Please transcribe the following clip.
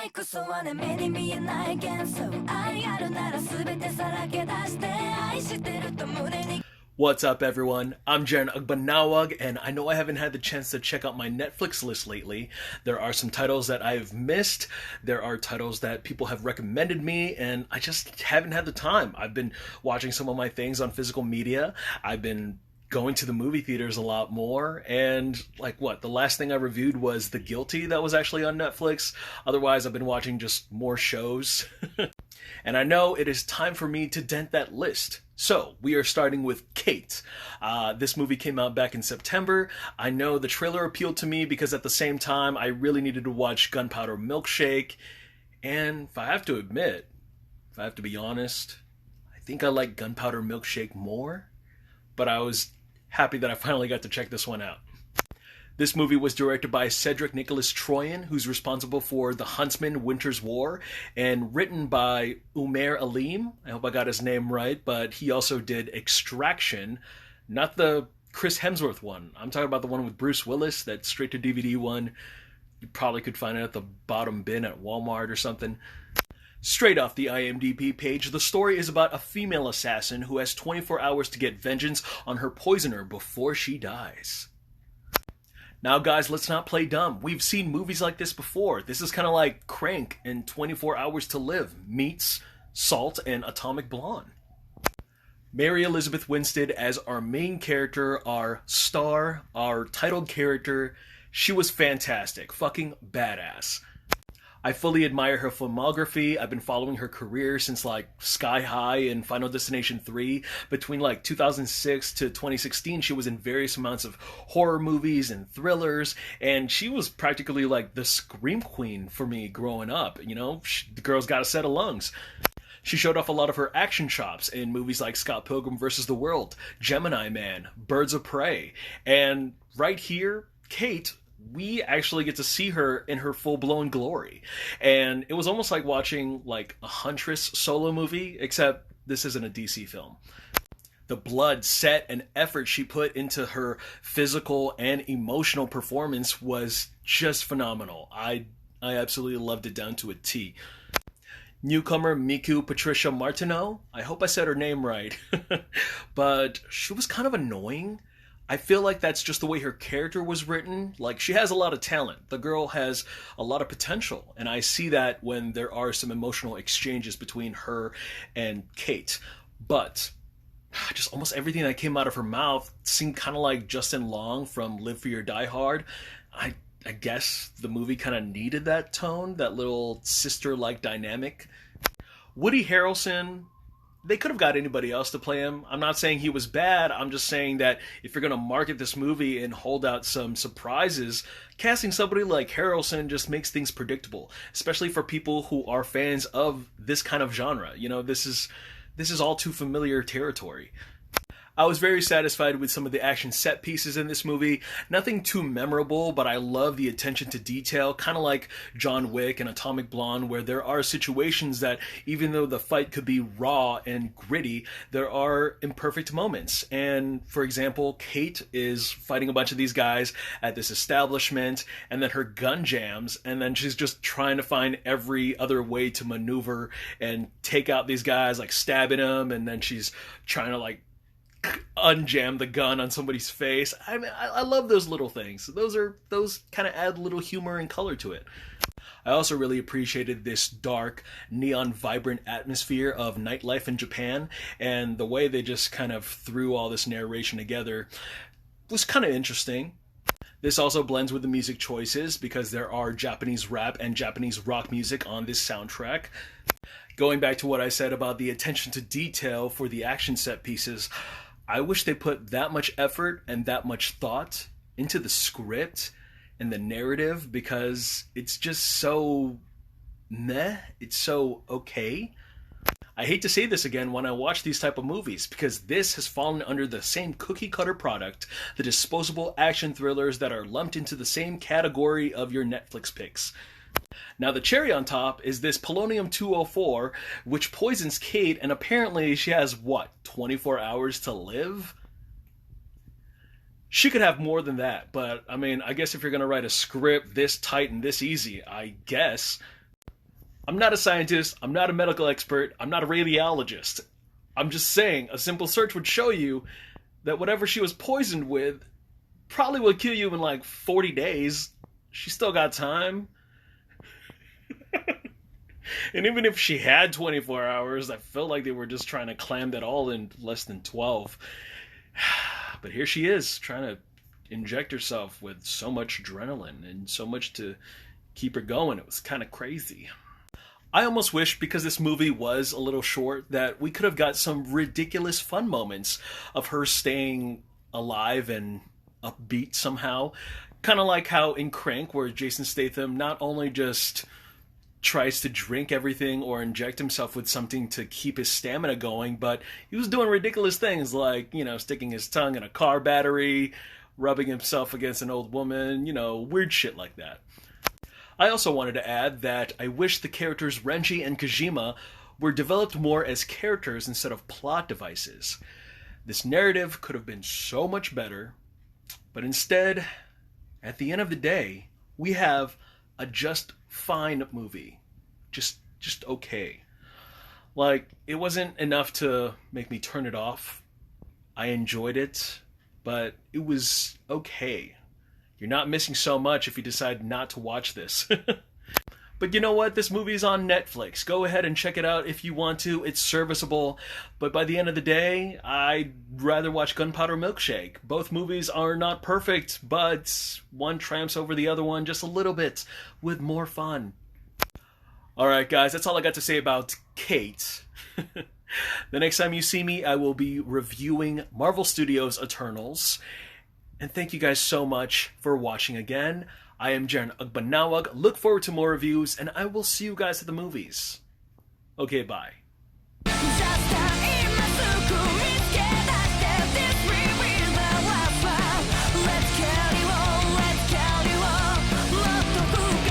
愛こそはね目に見えない幻想愛あるなら全てさらけ出して愛してると胸に What's up, everyone? I'm Jaren Ugbanawag, and I know I haven't had the chance to check out my Netflix list lately. There are some titles that I've missed. There are titles that people have recommended me, and I just haven't had the time. I've been watching some of my things on physical media. I've been going to the movie theaters a lot more, and the last thing I reviewed was The Guilty that was actually on Netflix. Otherwise, I've been watching just more shows. And I know it is time for me to dent that list. So, we are starting with Kate. This movie came out back in September. I know the trailer appealed to me because at the same time, I really needed to watch Gunpowder Milkshake. And if I have to admit, if I have to be honest, I think I like Gunpowder Milkshake more. But I was happy that I finally got to check this one out. This movie was directed by Cedric Nicholas Troyan, who's responsible for The Huntsman, Winter's War, and written by Umair Aleem. I hope I got his name right, but he also did Extraction, not the Chris Hemsworth one. I'm talking about the one with Bruce Willis, that straight-to-DVD one. You probably could find it at the bottom bin at Walmart or something. Straight off the IMDb page, the story is about a female assassin who has 24 hours to get vengeance on her poisoner before she dies. Now, guys, let's not play dumb. We've seen movies like this before. This is kind of like Crank and 24 Hours to Live meets Salt and Atomic Blonde. Mary Elizabeth Winstead as our main character, our star, our titled character. She was fantastic. Fucking badass. I fully admire her filmography. I've been following her career since Sky High and Final Destination 3. Between 2006 to 2016, she was in various amounts of horror movies and thrillers, and she was practically the scream queen for me growing up. You know, the girl's got a set of lungs. She showed off a lot of her action chops in movies like Scott Pilgrim vs. the World, Gemini Man, Birds of Prey, and right here, Kate, we actually get to see her in her full-blown glory. And it was almost like watching a Huntress solo movie, except this isn't a DC film. The blood, set, and effort she put into her physical and emotional performance was just phenomenal. I absolutely loved it down to a T. Newcomer Miku Patricia Martineau, I hope I said her name right, but she was kind of annoying. I feel like that's just the way her character was written. She has a lot of talent. The girl has a lot of potential. And I see that when there are some emotional exchanges between her and Kate. But just almost everything that came out of her mouth seemed kind of like Justin Long from Live Free or Die Hard. I guess the movie kind of needed that tone, that little sister-like dynamic. Woody Harrelson, they could have got anybody else to play him. I'm not saying he was bad. I'm just saying that if you're going to market this movie and hold out some surprises, casting somebody like Harrelson just makes things predictable, especially for people who are fans of this kind of genre. You know, this is all too familiar territory. I was very satisfied with some of the action set pieces in this movie. Nothing too memorable, but I love the attention to detail, kind of like John Wick and Atomic Blonde, where there are situations that, even though the fight could be raw and gritty, there are imperfect moments. And, for example, Kate is fighting a bunch of these guys at this establishment, and then her gun jams, and then she's just trying to find every other way to maneuver and take out these guys, stabbing them, and then she's trying to, unjam the gun on somebody's face. I mean, I love those little things. Those kind of add a little humor and color to it. I also really appreciated this dark, neon, vibrant atmosphere of nightlife in Japan, and the way they just kind of threw all this narration together was kind of interesting. This also blends with the music choices because there are Japanese rap and Japanese rock music on this soundtrack. Going back to what I said about the attention to detail for the action set pieces, I wish they put that much effort and that much thought into the script and the narrative, because it's just so meh. It's so okay. I hate to say this again when I watch these type of movies, because this has fallen under the same cookie-cutter product, the disposable action thrillers that are lumped into the same category of your Netflix picks. Now, the cherry on top is this polonium-204, which poisons Kate, and apparently she has, 24 hours to live? She could have more than that, but, I mean, I guess if you're going to write a script this tight and this easy, I guess. I'm not a scientist, I'm not a medical expert, I'm not a radiologist. I'm just saying a simple search would show you that whatever she was poisoned with probably would kill you in like 40 days. She still got time. And even if she had 24 hours, I felt like they were just trying to cram that all in less than 12. But here she is, trying to inject herself with so much adrenaline and so much to keep her going. It was kind of crazy. I almost wish, because this movie was a little short, that we could have got some ridiculous fun moments of her staying alive and upbeat somehow. Kind of like how in Crank, where Jason Statham not only just tries to drink everything or inject himself with something to keep his stamina going, but he was doing ridiculous things like, sticking his tongue in a car battery, rubbing himself against an old woman, weird shit like that. I also wanted to add that I wish the characters Renji and Kojima were developed more as characters instead of plot devices. This narrative could have been so much better, but instead, at the end of the day, we have a just fine movie. Just okay. Like, it wasn't enough to make me turn it off. I enjoyed it, but it was okay. You're not missing so much if you decide not to watch this. But you know what? This movie's on Netflix. Go ahead and check it out if you want to. It's serviceable. But by the end of the day, I'd rather watch Gunpowder Milkshake. Both movies are not perfect, but one triumphs over the other one just a little bit with more fun. Alright guys, that's all I got to say about Kate. The next time you see me, I will be reviewing Marvel Studios' Eternals. And thank you guys so much for watching again. I am Jaren Ugbanawag. Look forward to more reviews, and I will see you guys at the movies. Okay, bye.